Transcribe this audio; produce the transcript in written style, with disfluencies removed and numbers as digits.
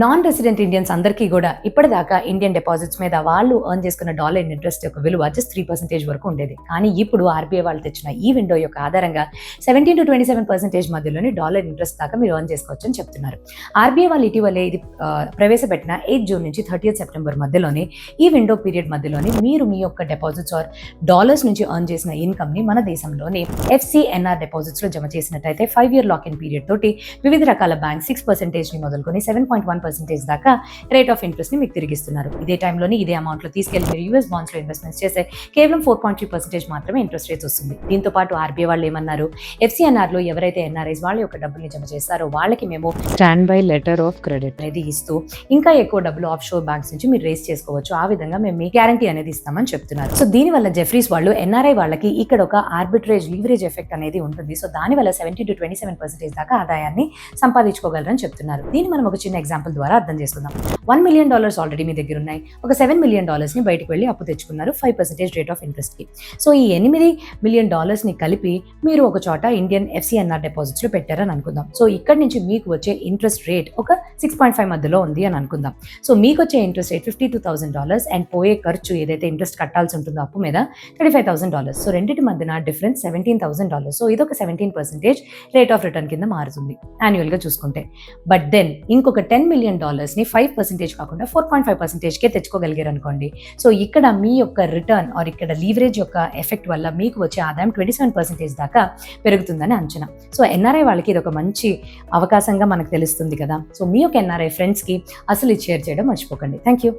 Non resident Indians అందరికీ కూడా ఇప్పటిదాకా ఇండియన్ డిపాజిట్స్ మీద వాళ్ళు ఎర్న్ చేసుకున్న డాలర్ ఇంట్రెస్ట్ యొక్క విలువ జస్ట్ 3% వరకు ఉండేది. కానీ ఇప్పుడు ఆర్బీఐ వాళ్ళు తెచ్చిన ఈ విండో యొక్క ఆధారంగా 17 to 27% మధ్యలోని డాలర్ ఇంట్రెస్ట్ దాకా మీరు ఎర్న్ చేసుకోవచ్చు అని చెప్తున్నారు. ఆర్బీఐ వాళ్ళు ఇటీవలే ఇది ప్రవేశపెట్టిన 8 జూన్ నుంచి 30 సెప్టెంబర్ మధ్యలోనే ఈ విండో పీరియడ్ మధ్యలోనే మీరు మీ యొక్క డిపాజిట్స్ ఆర్ డాలర్స్ నుంచి ఎర్న్ చేసిన ఇన్కమ్ ని మన దేశంలోని FCNR డిపాజిట్స్ లో జమ చేసినట్టయితే 5 year లాక్ ఇన్ పీరియడ్ తోటి వివిధ రకాల బ్యాంక్ 6% ని మొదలుకొని 7.1% దాకా రేట్ ఆఫ్ ఇంట్రెస్ట్ ని మీకు తిరిగిస్తున్నారు. ఇదే టైంలోని ఇదే అమౌంట్ లో తీసుకెళ్లి మీరు యూఎస్ బాండ్స్ లో ఇన్వెస్ట్మెంట్స్ చేస్తే కేవలం 4.3% మాత్రమే ఇంట్రెస్ట్ రేట్స్ వస్తుంది. దీంతో పాటు ఆర్బీఐ వాళ్ళు ఏమన్నారు, FCNR లో ఎవరైతే ఎన్ఆర్ఐస్ వాళ్ళ యొక్క డబ్బుల్ని జమ చేస్తారో వాళ్ళకి మేము stand by letter of credit అనేది ఇస్తూ ఇంకా ఎక్కువ డబ్బులు ఆఫ్ షోర్ బ్యాంక్స్ నుంచి మీరు రేస్ చేసుకోవచ్చు. ఆ విధంగా మేము మీ గ్యారంటీ అనేది ఇస్తామని చెప్తున్నారు. సో దీని వల్ల జెఫ్రీస్ వాళ్ళు ఎన్ఆర్ఐ వాళ్ళకి ఇక్కడ ఒక ఆర్బిట్రేజ్ లీవరేజ్ ఎఫెక్ట్ అనేది ఉంటుంది. సో దాని వల్ల 17 to 27% దాకా ఆదాయాన్ని సంపాదించుకోగలరని చెప్తున్నారు. దీన్ని మనం ఒక చిన్న ఎగ్జాంపుల్ ద్వారా అర్థం చేసుకుందాం. $1 million ఆల్రెడీ మీ దగ్గర ఉన్నాయి. ఒక $7 million ని బయటకు వెళ్ళి అప్పు తెచ్చుకున్నారు 5% రేట్ ఆఫ్ ఇంట్రెస్ట్ కి. సో ఈ $8 million ని కలిపి మీరు ఒక చోట ఇండియన్ FCNR డిపాజిట్స్ లో పెట్టారని అనుకుందాం. సో ఇక్కడ నుంచి మీకు వచ్చే ఇంట్రెస్ట్ రేట్ ఒక 6.5 మధ్యలో ఉంది అని అనుకుందాం. సో మీకు వచ్చే ఇంట్రెస్ట్ రేట్ $52,000 అండ్ పోయే ఖర్చు ఏదైతే ఇంట్రెస్ట్ కట్టాల్సి ఉంటుందో అప్పు మీద $35,000. సో రెండింటి మధ్యన డిఫరెన్స్ $17,000. సో ఇది ఒక 17% రేట్ ఆఫ్ రిటర్న్ కింద మారుతుంది యాన్యువల్ గా చూసుకుంటే. బట్ దెన్ ఇంకొక $10 million ని 5% కాకుండా 4.5%కే తెచ్చుకోగలిగారు అనుకోండి. సో ఇక్కడ మీ యొక్క రిటర్న్ ఆర్ ఇక్కడ లీవరేజ్ యొక్క ఎఫెక్ట్ వల్ల మీకు వచ్చే ఆదాయం 27% దాకా పెరుగుతుందని అంచనా. సో ఎన్ఆర్ఐ వాళ్ళకి ఇది ఒక మంచి అవకాశంగా మనకు తెలుస్తుంది కదా. సో మీ యొక్క ఎన్ఆర్ఐ ఫ్రెండ్స్ కి అసలు ఇది షేర్ చేయడం మర్చిపోకండి. Thank you.